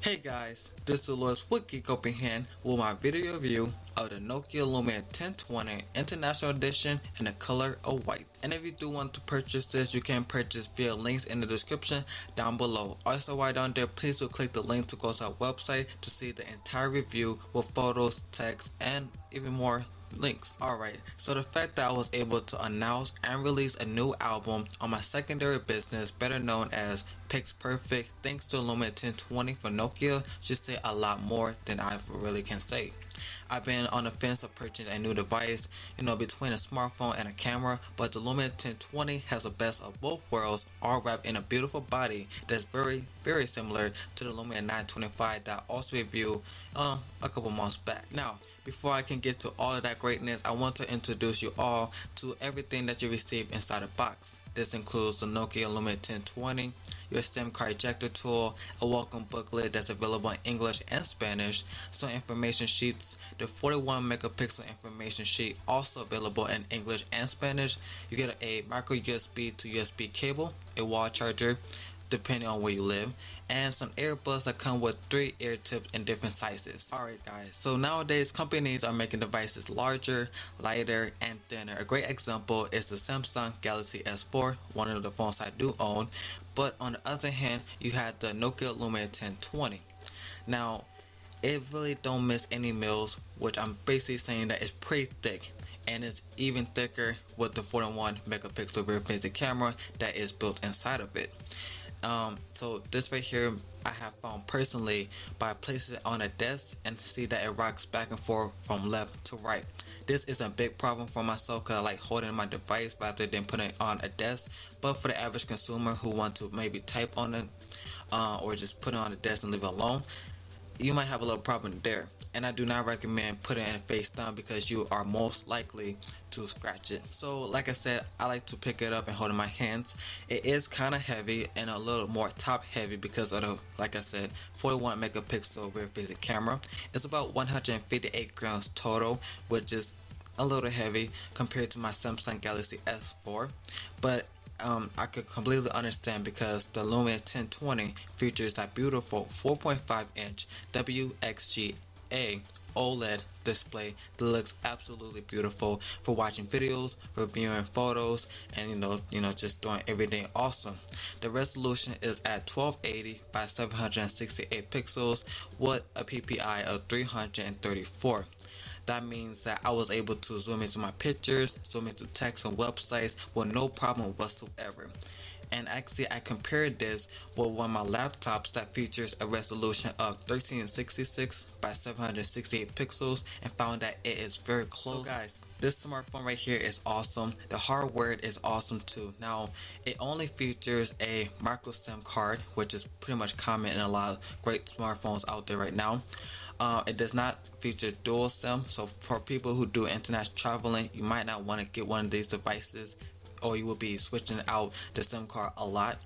Hey guys, this is Lewis with GeekHelpingHand with my video review of the Nokia Lumia 1020 International Edition in the color of white. And if you do want to purchase this, you can purchase via links in the description down below. Also, while down there, please do click the link to go to our website to see the entire review with photos, text, and even more links. Alright, so the fact that I was able to announce and release a new album on my secondary business, better known as Pix Perfect, thanks to Lumia 1020 for Nokia, should say a lot more than I really can say. I've been on the fence of purchasing a new device, between a smartphone and a camera, but the Lumia 1020 has the best of both worlds, all wrapped in a beautiful body that's very, very similar to the Lumia 925 that I also reviewed a couple months back. Now, before I can get to all of that greatness, I want to introduce you all to everything that you receive inside the box. This includes the Nokia Lumia 1020, your SIM card ejector tool, a welcome booklet that's available in English and Spanish, some information sheets, the 41 megapixel information sheet also available in English and Spanish. You get a micro USB to USB cable, a wall charger depending on where you live, and some earbuds that come with 3 ear tips in different sizes. Alright guys, so nowadays companies are making devices larger, lighter, and thinner. A great example is the Samsung Galaxy S4, one of the phones I do own, but on the other hand, you had the Nokia Lumia 1020. Now, it really don't miss any meals, which I'm basically saying that it's pretty thick, and it's even thicker with the 41 megapixel rear facing camera that is built inside of it. So this right here I have found personally by placing it on a desk and see that it rocks back and forth from left to right. This is a big problem for myself because I like holding my device rather than putting it on a desk, but for the average consumer who want to maybe type on it or just put it on the desk and leave it alone, you might have a little problem there. And I do not recommend putting it face down because you are most likely to scratch it. So like I said, I like to pick it up and hold it in my hands. It is kind of heavy and a little more top heavy because of the, like I said, 41 megapixel rear facing camera. It's about 158 grams total, which is a little heavy compared to my Samsung Galaxy S4, but I could completely understand because the Lumia 1020 features that beautiful 4.5 inch WXGA OLED display that looks absolutely beautiful for watching videos, reviewing photos, and just doing everything awesome. The resolution is at 1280 by 768 pixels with a PPI of 334. That means that I was able to zoom into my pictures, zoom into text and websites with no problem whatsoever. And actually I compared this with one of my laptops that features a resolution of 1366 by 768 pixels and found that it is very close. So guys, this smartphone right here is awesome. The hardware is awesome too. Now, it only features a micro SIM card, which is pretty much common in a lot of great smartphones out there right now. It does not feature dual SIM, so for people who do international traveling, you might not want to get one of these devices, or you will be switching out the SIM card a lot.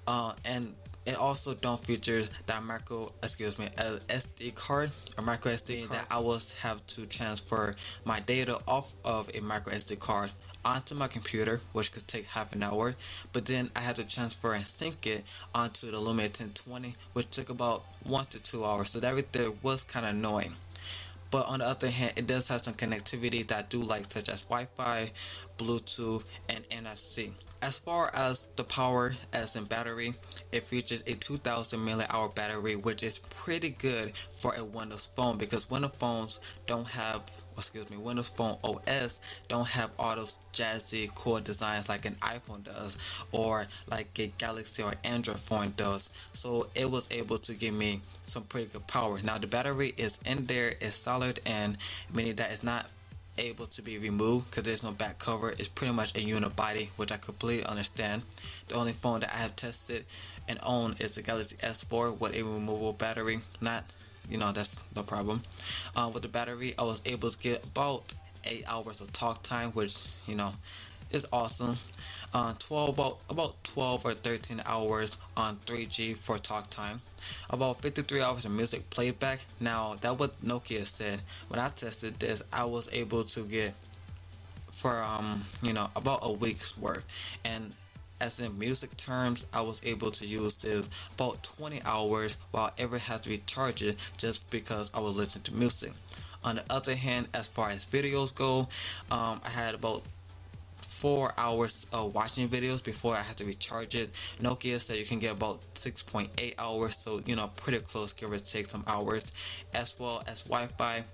And it also don't feature that SD card or micro SD card that I will have to transfer my data off of a micro SD card onto my computer, which could take half an hour, but then I had to transfer and sync it onto the Lumia 1020, which took about 1 to 2 hours. So that right there was kind of annoying. But on the other hand, it does have some connectivity that I do like, such as Wi-Fi, Bluetooth, and NFC. As far as the power, as in battery, it features a 2000 mAh battery, which is pretty good for a Windows phone because Windows phones don't have, Windows Phone OS don't have all those jazzy, cool designs like an iPhone does or like a Galaxy or Android phone does. So it was able to give me some pretty good power. Now the battery is in there, it's solid, and meaning that it's not able to be removed because there's no back cover. It's pretty much a unibody, which I completely understand. The only phone that I have tested and owned is the Galaxy S4 with a removable battery. That's no problem. With the battery, I was able to get about 8 hours of talk time, which is awesome. About 12 or 13 hours on 3G for talk time. About 53 hours of music playback. Now that what Nokia said. When I tested this, I was able to get for about a week's worth, and as in music terms, I was able to use this about 20 hours while ever had to recharge it just because I was listening to music. On the other hand, as far as videos go, I had about 4 hours of watching videos before I had to recharge it. Nokia said you can get about 6.8 hours, so pretty close, give or take some hours. As well as Wi-Fi,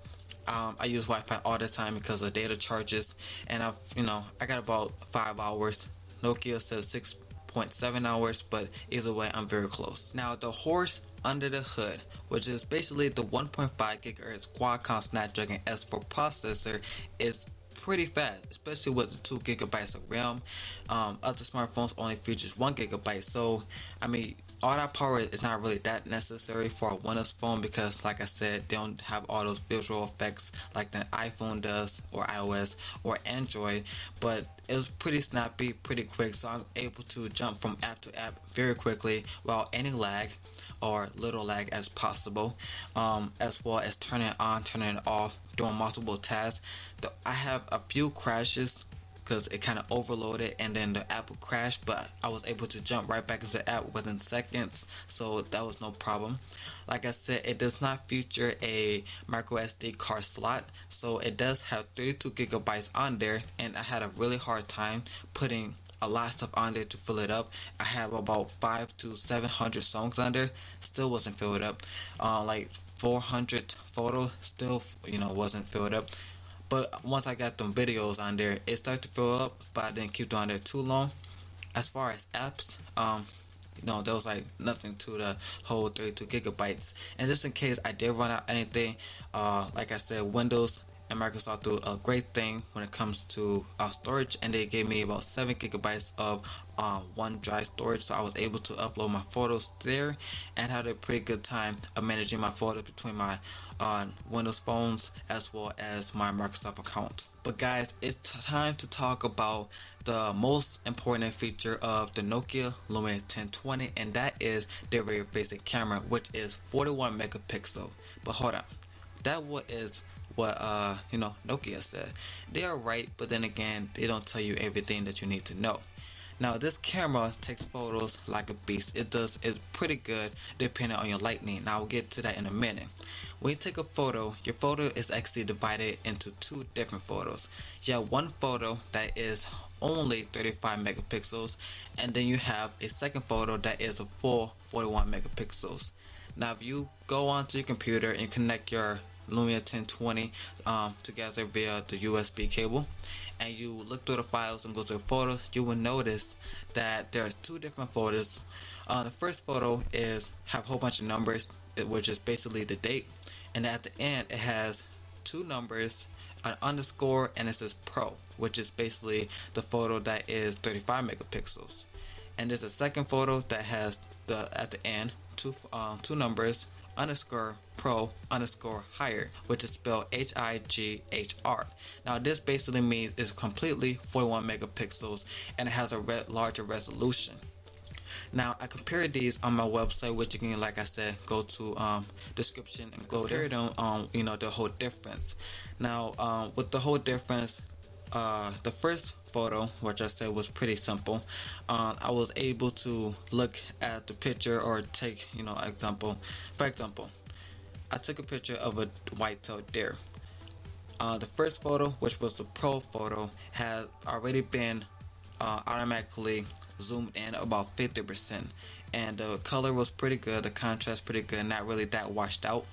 I use Wi-Fi all the time because of data charges, and I got about 5 hours. Nokia says 6.7 hours, but either way, I'm very close. Now, the horse under the hood, which is basically the 1.5 GHz Qualcomm Snapdragon S4 processor, is pretty fast, especially with the 2 gigabytes of RAM. Other smartphones only features 1 gigabyte, so I mean, all that power is not really that necessary for a Windows phone because, like I said, they don't have all those visual effects like the iPhone does, or iOS, or Android. But it was pretty snappy, pretty quick, so I'm able to jump from app to app very quickly without any lag or little lag as possible, as well as turning it on, turning it off, doing multiple tasks. I have a few crashes because it kind of overloaded and then the app would crash, but I was able to jump right back into the app within seconds, so that was no problem. Like I said, it does not feature a micro SD card slot, so it does have 32 gigabytes on there, and I had a really hard time putting a lot of stuff on there to fill it up. I have about 500 to 700 songs on there, still wasn't filled up. Like 400 photos, still wasn't filled up. But once I got them videos on there, it started to fill up, but I didn't keep doing it too long. As far as apps, there was like nothing to the whole 32 gigabytes. And just in case I did run out anything, like I said, Windows and Microsoft do a great thing when it comes to storage, and they gave me about 7 gigabytes of OneDrive storage, so I was able to upload my photos there and had a pretty good time of managing my photos between my Windows phones as well as my Microsoft accounts. But guys, it's time to talk about the most important feature of the Nokia Lumia 1020, and that is their rear facing camera, which is 41 megapixel. But hold on, that is what Nokia said. They are right, but then again, they don't tell you everything that you need to know. Now, this camera takes photos like a beast. It's pretty good depending on your lighting. Now, I'll get to that in a minute. When you take a photo, your photo is actually divided into two different photos. You have one photo that is only 35 megapixels, and then you have a second photo that is a full 41 megapixels. Now, if you go onto your computer and connect your Lumia 1020 together via the USB cable, and you look through the files and go to the photos, you will notice that there's two different photos. The first photo have a whole bunch of numbers, which is basically the date, and at the end it has two numbers, an underscore, and it says Pro, which is basically the photo that is 35 megapixels. And there's a second photo that has at the end two numbers, underscore Pro underscore higher, which is spelled HIGHR. Now this basically means it's completely 41 megapixels and it has a larger resolution. Now I compared these on my website, which you can, like I said, go to description and go there on the whole difference. Now with the whole difference, the first photo, which I said was pretty simple, I was able to look at the picture or take example. For example, I took a picture of a white-tailed deer. The first photo, which was the Pro photo, had already been automatically zoomed in about 50%, and the color was pretty good, the contrast pretty good, not really that washed out.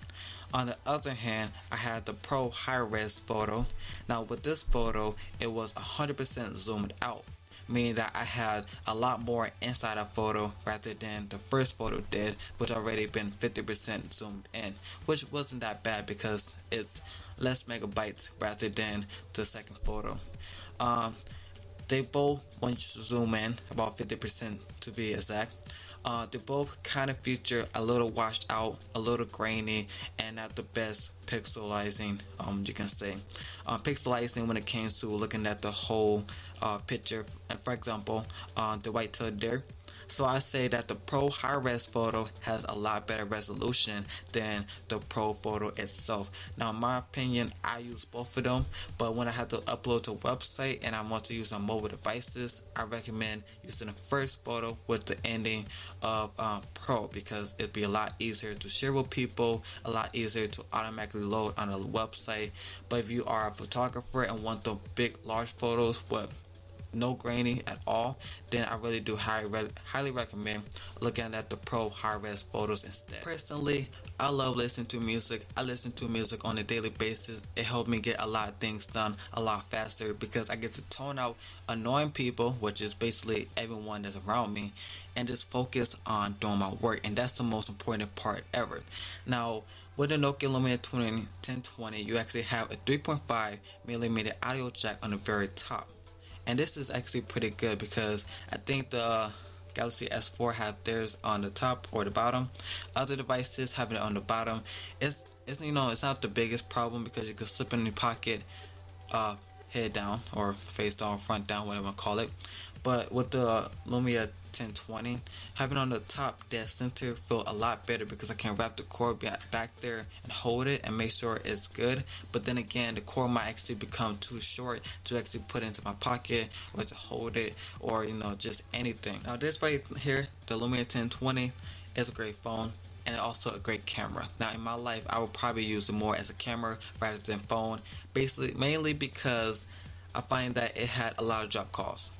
On the other hand, I had the Pro high-res photo. Now with this photo, it was 100% zoomed out, meaning that I had a lot more inside a photo rather than the first photo did, which already been 50% zoomed in, which wasn't that bad because it's less megabytes rather than the second photo. They both, once you zoom in, about 50% to be exact, they both kind of feature a little washed out, a little grainy, and not the best pixelizing, you can say. Pixelizing when it comes to looking at the whole picture. And for example, the white-tailed deer, So I say that the Pro high res photo has a lot better resolution than the Pro photo itself. Now in my opinion, I use both of them, but when I have to upload to a website and I want to use on mobile devices, I recommend using the first photo with the ending of Pro, because it'd be a lot easier to share with people, a lot easier to automatically load on a website. But if you are a photographer and want the big large photos with no graining at all, then I really do highly recommend looking at the Pro high-res photos instead. Personally, I love listening to music. I listen to music on a daily basis. It helps me get a lot of things done a lot faster because I get to tone out annoying people, which is basically everyone that's around me, and just focus on doing my work. And that's the most important part ever. Now, with the Nokia Lumia 1020, you actually have a 3.5mm audio jack on the very top. And this is actually pretty good because I think the Galaxy S4 have theirs on the top or the bottom. Other devices having it on the bottom. It's not the biggest problem because you can slip it in your pocket, head down or face down, front down, whatever you call it. But with the Lumia 1020, having on the top dead center feel a lot better because I can wrap the cord back there and hold it and make sure it's good. But then again, the cord might actually become too short to actually put into my pocket or to hold it, or just anything. Now this right here, the Lumia 1020, is a great phone and also a great camera. Now in my life, I would probably use it more as a camera rather than phone, basically mainly because I find that it had a lot of drop calls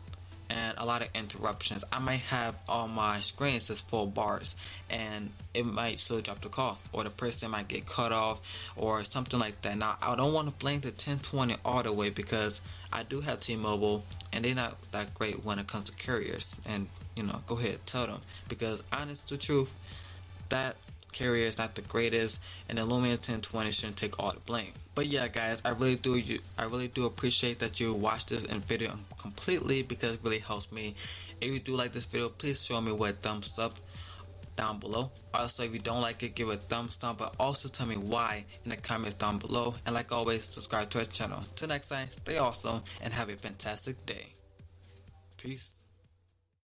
and a lot of interruptions. I might have all my screens as full bars and it might still drop the call, or the person might get cut off or something like that. Now I don't want to blame the 1020 all the way because I do have T-Mobile and they're not that great when it comes to carriers, and go ahead, tell them, because honest to truth, that carrier is not the greatest and the Lumia 1020 shouldn't take all the blame. But yeah guys, I really do appreciate that you watched this video completely because it really helps me. If you do like this video, please show me with a thumbs up down below. Also, if you don't like it, give it a thumbs down, but also tell me why in the comments down below. And like always, subscribe to our channel. Till next time, stay awesome and have a fantastic day. Peace.